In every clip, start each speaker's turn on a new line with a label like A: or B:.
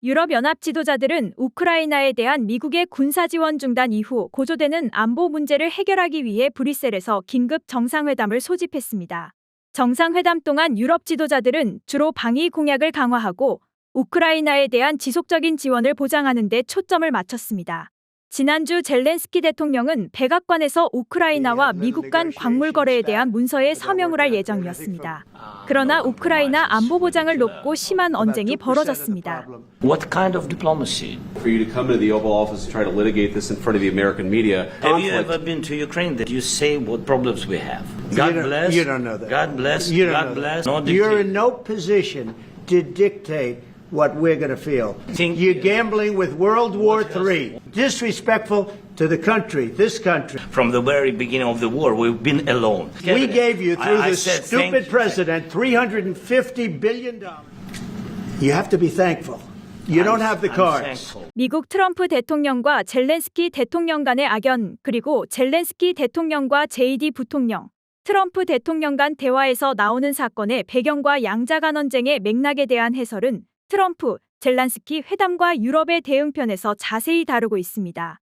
A: 유럽연합 지도자들은 우크라이나에 대한 미국의 군사 지원 중단 이후 고조되는 안보 문제를 해결하기 위해 브뤼셀에서 긴급 정상회담을 소집했습니다. 정상회담 동안 유럽 지도자들은 주로 방위 공약을 강화하고 우크라이나에 대한 지속적인 지원을 보장하는 데 초점을 맞췄습니다. 지난주 젤렌스키 대통령은 백악관에서 우크라이나와 미국 간 광물 거래에 대한 문서에 서명을 할 예정이었습니다. 그러나 우크라이나 안보 보장을 놓고 심한 언쟁이 벌어졌습니다.
B: What kind of diplomacy?
C: For you to come to the Oval Office and try to litigate this in front of the American media.
B: Have you ever been to Ukraine? That you say what problems we have. God bless.
D: You don't know that.
B: God bless.
D: You don't
B: God
D: know
B: bless.
D: that.
B: No
D: You're
B: dictate.
D: in no position to dictate what we're going to feel. You're gambling with World War III. Disrespectful to the country, this country.
B: From the very beginning of the war, we've been alone.
D: We gave you, through
B: I
D: this
B: said thank
D: stupid
B: you.
D: president, $350 billion. You have to be thankful. You don't have the
B: I'm
D: cards.
B: thankful.
A: 미국 트럼프 대통령과 젤렌스키 대통령 간의 악연, 그리고 젤렌스키 대통령과 JD 부통령, 트럼프 대통령 간 대화에서 나오는 사건의 배경과 양자간 언쟁의 맥락에 대한 해설은 트럼프, 젤렌스키 회담과 유럽의 대응편에서 자세히 다루고 있습니다.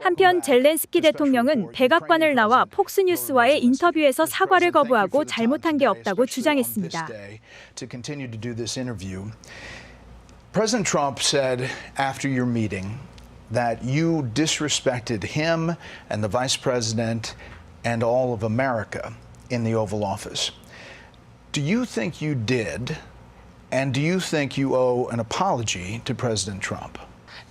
A: 한편 젤렌스키 대통령은 백악관을 나와 폭스뉴스와의 인터뷰에서 사과를 거부하고 잘못한 게 없다고 주장했습니다.
E: President Trump said after your meeting that you disrespected him and the vice president and all of America in the Oval Office. Do you think you did? And do you think you owe an apology to President Trump?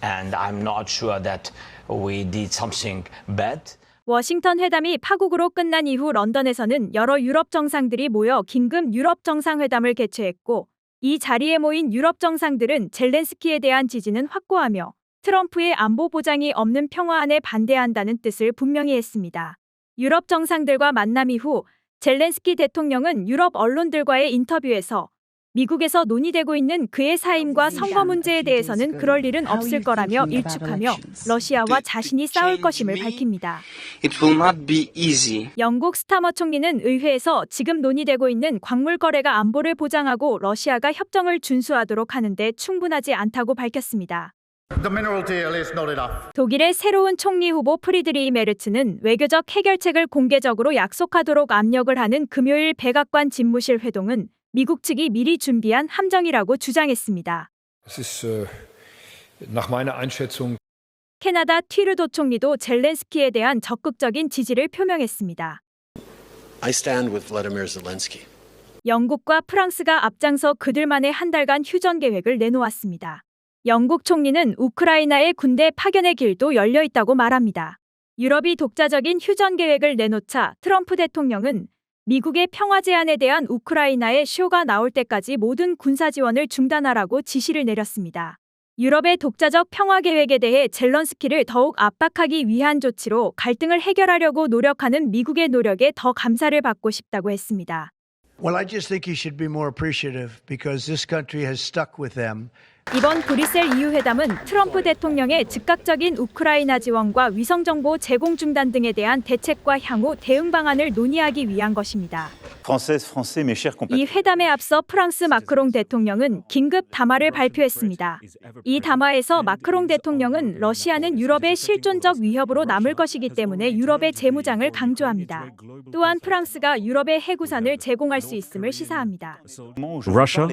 F: And I'm not sure that we did something bad.
A: 워싱턴 회담이 파국으로 끝난 이후 런던에서는 여러 유럽 정상들이 모여 긴급 유럽 정상회담을 개최했고, 이 자리에 모인 유럽 정상들은 젤렌스키에 대한 지지는 확고하며 트럼프의 안보 보장이 없는 평화안에 반대한다는 뜻을 분명히 했습니다. 유럽 정상들과 만남 이후 젤렌스키 대통령은 유럽 언론들과의 인터뷰에서 미국에서 논의되고 있는 그의 사임과 선거 문제에 대해서는 그럴 일은 없을 거라며 일축하며 러시아와 자신이 싸울 것임을 밝힙니다.
G: It will not be easy.
A: 영국 스타머 총리는 의회에서 지금 논의되고 있는 광물 거래가 안보를 보장하고 러시아가 협정을 준수하도록 하는데 충분하지 않다고 밝혔습니다. 독일의 새로운 총리 후보 프리드리히 메르츠는 외교적 해결책을 공개적으로 약속하도록 압력을 하는 금요일 백악관 집무실 회동은 미국 측이 미리 준비한 함정이라고 주장했습니다. 캐나다 튀르도 총리도 젤렌스키에 대한 적극적인 지지를 표명했습니다.
H: I stand with Vladimir Zelensky.
A: 영국과 프랑스가 앞장서 그들만의 한 달간 휴전 계획을 내놓았습니다. 영국 총리는 우크라이나의 군대 파견의 길도 열려 있다고 말합니다. 유럽이 독자적인 휴전 계획을 내놓자 트럼프 대통령은 미국의 평화 제안에 대한 우크라이나의 쇼가 나올 때까지 모든 군사 지원을 중단하라고 지시를 내렸습니다. 유럽의 독자적 평화 계획에 대해 젤렌스키를 더욱 압박하기 위한 조치로 갈등을 해결하려고 노력하는 미국의 노력에 더 감사를 받고 싶다고 했습니다.
D: Well, I just think you should be more appreciative because this country has stuck with them.
A: 이번 브뤼셀 EU 회담은 트럼프 대통령의 즉각적인 우크라이나 지원과 위성정보 제공 중단 등에 대한 대책과 향후 대응 방안을 논의하기 위한 것입니다. 이 회담에 앞서 프랑스 마크롱 대통령은 긴급 담화를 발표했습니다. 이 담화에서 마크롱 대통령은 러시아는 유럽의 실존적 위협으로 남을 것이기 때문에 유럽의 재무장을 강조합니다. 또한 프랑스가 유럽의 해구산을 제공할 수 있음을 시사합니다.
I: Russia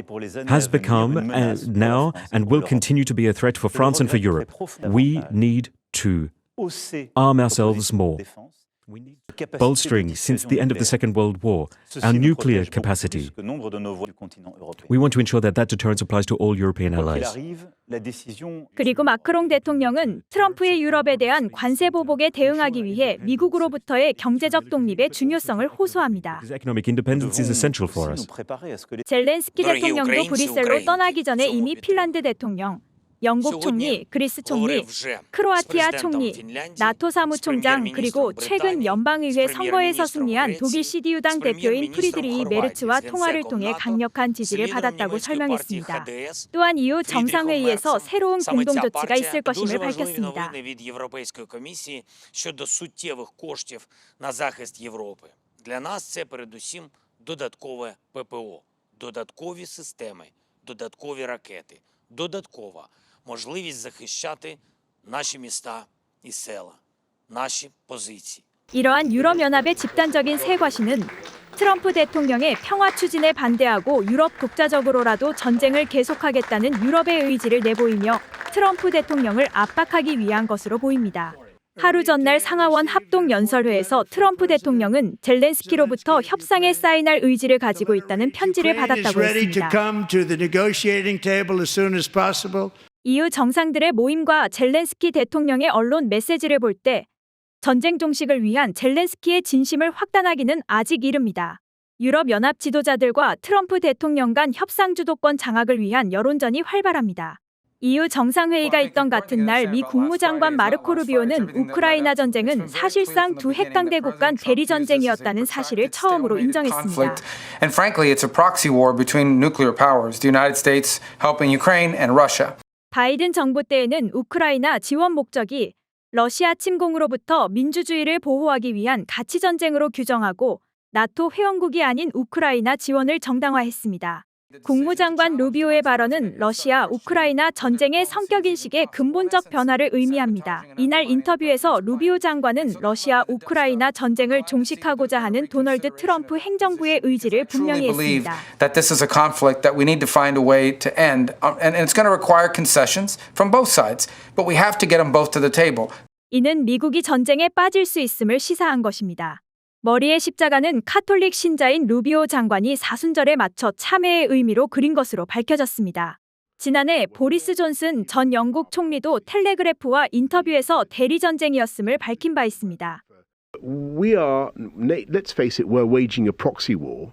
I: has become now and will continue to be a threat for France and for Europe. We need to arm ourselves more. Bolstering, since the end of the Second World War, our nuclear capacity. We want to ensure that that deterrence applies to all European allies.
A: 그리고 마크롱 대통령은 트럼프의 유럽에 대한 관세 보복에 대응하기 위해 미국으로부터의 경제적 독립의 중요성을 호소합니다.
I: Economic independence is essential for us.
A: 젤렌스키 대통령도 브뤼셀로 떠나기 전에 이미 핀란드 대통령, 영국 총리, 그리스 총리, 크로아티아 총리, 나토 사무총장 그리고 최근 연방의회 선거에서 승리한 독일 CDU당 대표인 프리드리히 메르츠와 통화를 통해 강력한 지지를 받았다고 설명했습니다. 또한 이후 정상회의에서 새로운 공동 조치가 있을 것임을 밝혔습니다.
J: Для нас це передусім додаткове ППО, додаткові системи додаткові ракети, додаткова можливість захищати наші міста і села, наші позиції.
A: 이러한 유럽연합의 집단적인 세과시는 트럼프 대통령의 평화 추진에 반대하고 유럽 독자적으로라도 전쟁을 계속하겠다는 유럽의 의지를 내보이며 트럼프 대통령을 압박하기 위한 것으로 보입니다. 하루 전날 상하원 합동연설회에서 트럼프 대통령은 젤렌스키로부터 협상에 사인할 의지를 가지고 있다는 편지를 받았다고 했습니다. EU 정상들의 모임과 젤렌스키 대통령의 언론 메시지를 볼 때 전쟁 종식을 위한 젤렌스키의 진심을 확단하기는 아직 이릅니다. 유럽연합 지도자들과 트럼프 대통령 간 협상 주도권 장악을 위한 여론전이 활발합니다. EU 정상회의가 있던 같은 날 미 국무장관 마르코 루비오는 우크라이나 전쟁은 사실상 두 핵강대국 간 대리전쟁이었다는 사실을 처음으로 인정했습니다.
K: And frankly, it's a proxy war between nuclear powers, the United States helping Ukraine and Russia.
A: 바이든 정부 때에는 우크라이나 지원 목적이 러시아 침공으로부터 민주주의를 보호하기 위한 가치전쟁으로 규정하고 나토 회원국이 아닌 우크라이나 지원을 정당화했습니다. 국무장관 루비오의 발언은 러시아 우크라이나 전쟁의 성격인식의 근본적 변화를 의미합니다. 이날 인터뷰에서 루비오 장관은 러시아 우크라이나 전쟁을 종식하고자 하는 도널드 트럼프 행정부의 의지를 분명히 했습니다.
K: That this is a conflict that we need to find a way to end, and it's going to require concessions from both sides, but we have to get them both to the table.
A: 이는 미국이 전쟁에 빠질 수 있음을 시사한 것입니다. 머리에 십자가는 카톨릭 신자인 루비오 장관이 사순절에 맞춰 참회의 의미로 그린 것으로 밝혀졌습니다. 지난해 보리스 존슨 전 영국 총리도 텔레그래프와 인터뷰에서 대리전쟁이었음을 밝힌 바 있습니다.
L: Let's face it, we're waging a proxy war.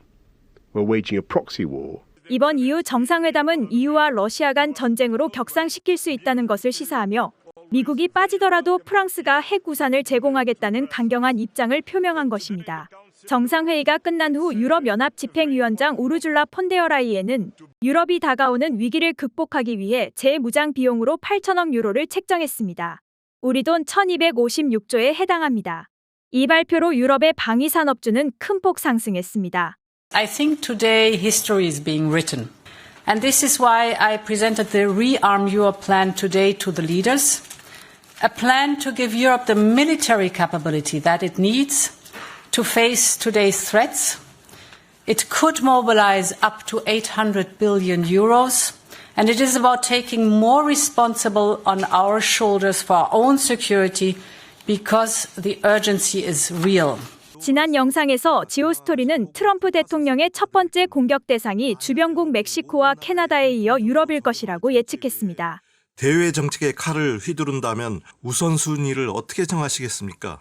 L: We're waging a proxy war.
A: 이번 EU 정상회담은 EU와 러시아 간 전쟁으로 격상시킬 수 있다는 것을 시사하며 미국이 빠지더라도 프랑스가 핵 우산을 제공하겠다는 강경한 입장을 표명한 것입니다. 정상회의가 끝난 후 유럽연합 집행위원장 우르줄라 폰데어라이엔은 유럽이 다가오는 위기를 극복하기 위해 재무장 비용으로 8천억 유로를 책정했습니다. 우리 돈 1256조에 해당합니다. 이 발표로 유럽의 방위산업주는 큰 폭 상승했습니다.
M: I think today history is being written. And this is why I presented the Rearm Europe plan today to the leaders. A plan to give Europe the military capability that it needs to face today's threats. It could mobilize up to 800 billion euros. And it is about taking more responsible on our shoulders for our own security because the urgency is real.
A: 지난 영상에서 지오스토리는 트럼프 대통령의 첫 번째 공격 대상이 주변국 멕시코와 캐나다에 이어 유럽일 것이라고 예측했습니다.
N: 대외 정책의 칼을 휘두른다면 우선순위를 어떻게 정하시겠습니까?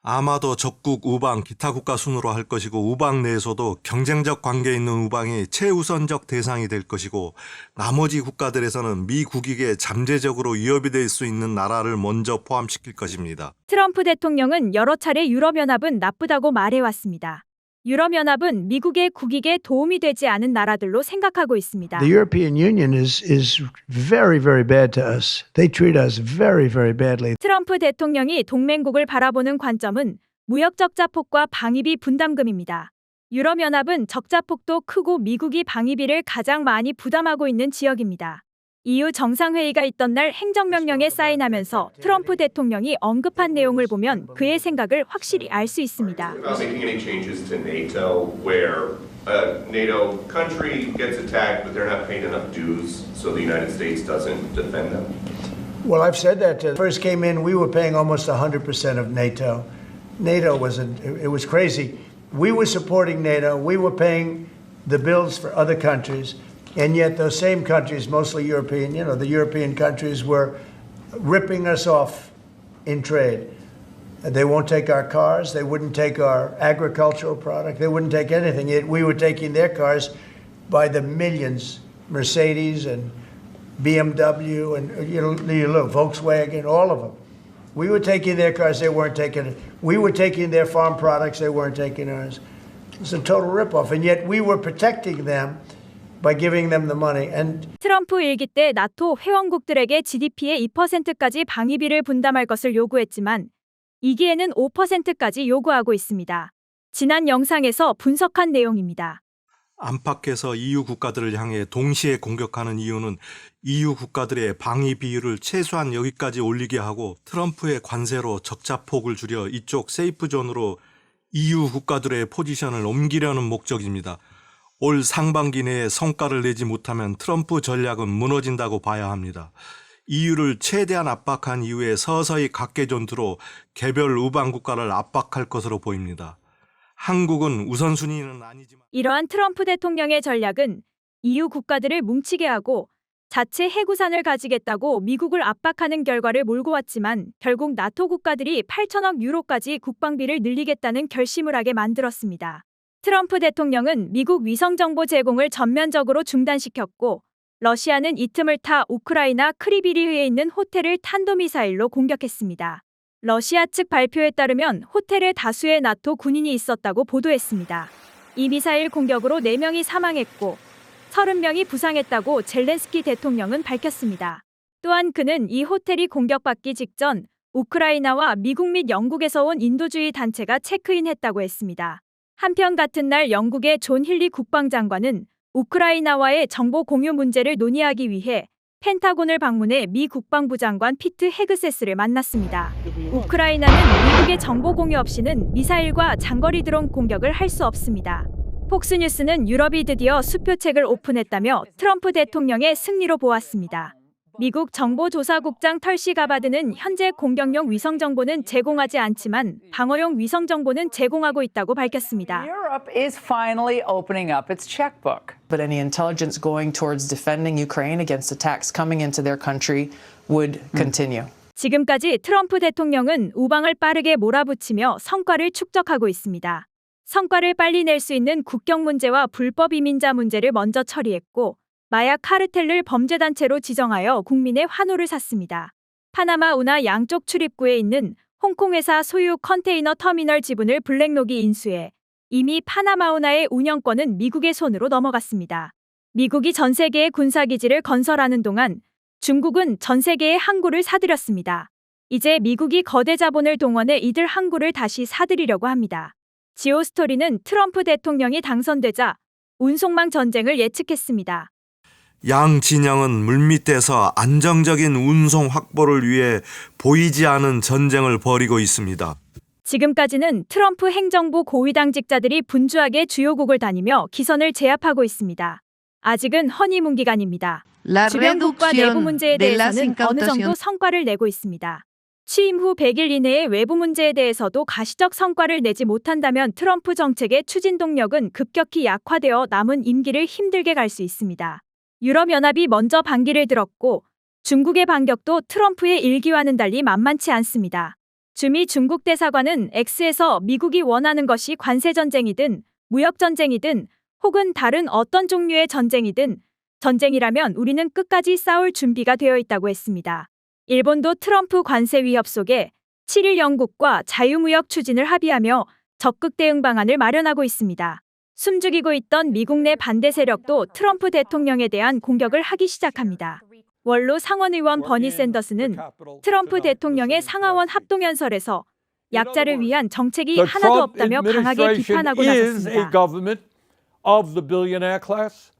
N: 아마도 적국 우방 기타 국가 순으로 할 것이고 우방 내에서도 경쟁적 관계에 있는 우방이 최우선적 대상이 될 것이고 나머지 국가들에서는 미 국익에 잠재적으로 위협이 될 수 있는 나라를 먼저 포함시킬 것입니다.
A: 트럼프 대통령은 여러 차례 유럽연합은 나쁘다고 말해왔습니다. 유럽연합은 미국의 국익에 도움이 되지 않은 나라들로 생각하고 있습니다.
D: The European Union is very, very bad to us. They treat us very, very badly.
A: 트럼프 대통령이 동맹국을 바라보는 관점은 무역 적자폭과 방위비 분담금입니다. 유럽연합은 적자폭도 크고 미국이 방위비를 가장 많이 부담하고 있는 지역입니다. EU 정상회의가 있던 날 행정명령에 사인하면서 트럼프 대통령이 언급한 내용을 보면 그의 생각을 확실히 알 수 있습니다.
O: Making any changes to NATO where a NATO country gets attacked but they're not paying enough dues so the United States doesn't defend them?
D: Well, I've said that. First came in, we were paying almost 100% of NATO. NATO it was crazy. We were supporting NATO. We were paying the bills for other countries. And yet those same countries, mostly European, the European countries were ripping us off in trade. They won't take our cars. They wouldn't take our agricultural product. They wouldn't take anything. Yet we were taking their cars by the millions, Mercedes and BMW and Volkswagen, all of them. We were taking their cars. They weren't taking it. We were taking their farm products. They weren't taking ours. It was a total ripoff. And yet we were protecting them by giving them the money. And
A: 트럼프 일기 때 나토 회원국들에게 GDP의 2%까지 방위비를 분담할 것을 요구했지만 2기에는 5%까지 요구하고 있습니다. 지난 영상에서 분석한 내용입니다.
N: 안팎에서 EU 국가들을 향해 동시에 공격하는 이유는 EU 국가들의 방위 비율을 최소한 여기까지 올리게 하고 트럼프의 관세로 적자폭을 줄여 이쪽 세이프존으로 EU 국가들의 포지션을 옮기려는 목적입니다. 올 상반기 내에 성과를 내지 못하면 트럼프 전략은 무너진다고 봐야 합니다. EU를 최대한 압박한 이후에 서서히 각계존투로 개별 우방 국가를 압박할 것으로 보입니다. 한국은 우선순위는 아니지만
A: 이러한 트럼프 대통령의 전략은 EU 국가들을 뭉치게 하고 자체 해구산을 가지겠다고 미국을 압박하는 결과를 몰고 왔지만 결국 나토 국가들이 8천억 유로까지 국방비를 늘리겠다는 결심을 하게 만들었습니다. 트럼프 대통령은 미국 위성정보 제공을 전면적으로 중단시켰고 러시아는 이 틈을 타 우크라이나 크리비리흐에 있는 호텔을 탄도미사일로 공격했습니다. 러시아 측 발표에 따르면 호텔에 다수의 나토 군인이 있었다고 보도했습니다. 이 미사일 공격으로 4명이 사망했고 30명이 부상했다고 젤렌스키 대통령은 밝혔습니다. 또한 그는 이 호텔이 공격받기 직전 우크라이나와 미국 및 영국에서 온 인도주의 단체가 체크인했다고 했습니다. 한편 같은 날 영국의 존 힐리 국방장관은 우크라이나와의 정보 공유 문제를 논의하기 위해 펜타곤을 방문해 미 국방부 장관 피트 헤그세스를 만났습니다. 우크라이나는 미국의 정보 공유 없이는 미사일과 장거리 드론 공격을 할 수 없습니다. 폭스뉴스는 유럽이 드디어 수표책을 오픈했다며 트럼프 대통령의 승리로 보았습니다. 미국 정보조사국장 털시 가바드는 현재 공격용 위성 정보는 제공하지 않지만 방어용 위성 정보는 제공하고 있다고 밝혔습니다.
P: Europe is finally opening up its checkbook. But any intelligence going towards defending Ukraine against attacks coming into their country would continue.
A: 지금까지 트럼프 대통령은 우방을 빠르게 몰아붙이며 성과를 축적하고 있습니다. 성과를 빨리 낼 수 있는 국경 문제와 불법 이민자 문제를 먼저 처리했고 마약 카르텔을 범죄단체로 지정하여 국민의 환호를 샀습니다. 파나마 운하 양쪽 출입구에 있는 홍콩 회사 소유 컨테이너 터미널 지분을 블랙록이 인수해 이미 파나마 운하의 운영권은 미국의 손으로 넘어갔습니다. 미국이 전 세계의 군사기지를 건설하는 동안 중국은 전 세계의 항구를 사들였습니다. 이제 미국이 거대 자본을 동원해 이들 항구를 다시 사들이려고 합니다. 지오스토리는 트럼프 대통령이 당선되자 운송망 전쟁을 예측했습니다.
N: 양 진영은 물밑에서 안정적인 운송 확보를 위해 보이지 않은 전쟁을 벌이고 있습니다.
A: 지금까지는 트럼프 행정부 고위 당직자들이 분주하게 주요국을 다니며 기선을 제압하고 있습니다. 아직은 허니문 기간입니다. 주변 국가 내부 문제에 대해서는 어느 정도 성과를 내고 있습니다. 취임 후 100일 이내에 외부 문제에 대해서도 가시적 성과를 내지 못한다면 트럼프 정책의 추진 동력은 급격히 약화되어 남은 임기를 힘들게 갈 수 있습니다. 유럽연합이 먼저 반기를 들었고 중국의 반격도 트럼프의 일기와는 달리 만만치 않습니다. 주미 중국 대사관은 X에서 미국이 원하는 것이 관세전쟁이든 무역전쟁이든 혹은 다른 어떤 종류의 전쟁이든 전쟁이라면 우리는 끝까지 싸울 준비가 되어 있다고 했습니다. 일본도 트럼프 관세 위협 속에 7일 영국과 자유무역 추진을 합의하며 적극 대응 방안을 마련하고 있습니다. 숨죽이고 있던 미국 내 반대 세력도 트럼프 대통령에 대한 공격을 하기 시작합니다. 원로 상원의원 버니 샌더스는 트럼프 대통령의 상하원 합동연설에서 약자를 위한 정책이 하나도 없다며 강하게 비판하고 나섰습니다.
Q: Of the billionaire class,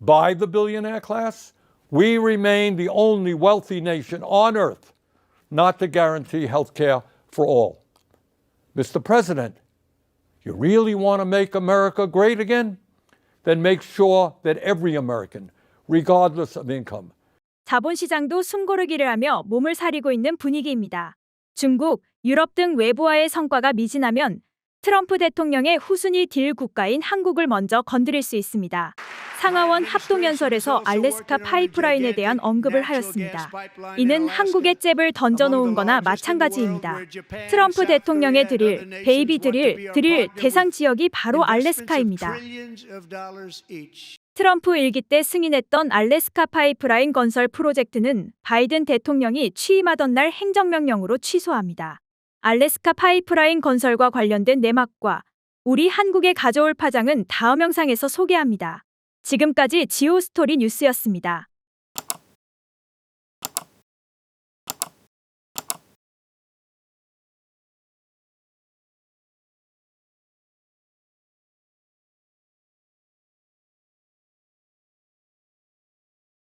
Q: by the billionaire class, we remain the only wealthy nation on earth not to guarantee health care for all. Mr. President, you really want to make America great again? Then make sure that every American, regardless of income.
A: 자본시장도 숨고르기를 하며 몸을 사리고 있는 분위기입니다. 중국, 유럽 등 외부와의 성과가 미진하면 트럼프 대통령의 후순위 딜 국가인 한국을 먼저 건드릴 수 있습니다. 상하원 합동연설에서 알래스카 파이프라인에 대한 언급을 하였습니다. 이는 한국의 잽을 던져놓은 거나 마찬가지입니다. 트럼프 대통령의 드릴, 베이비 드릴 대상 지역이 바로 알래스카입니다. 트럼프 일기 때 승인했던 알래스카 파이프라인 건설 프로젝트는 바이든 대통령이 취임하던 날 행정명령으로 취소합니다. 알래스카 파이프라인 건설과 관련된 내막과 우리 한국에 가져올 파장은 다음 영상에서 소개합니다. 지금까지 지오스토리 뉴스였습니다.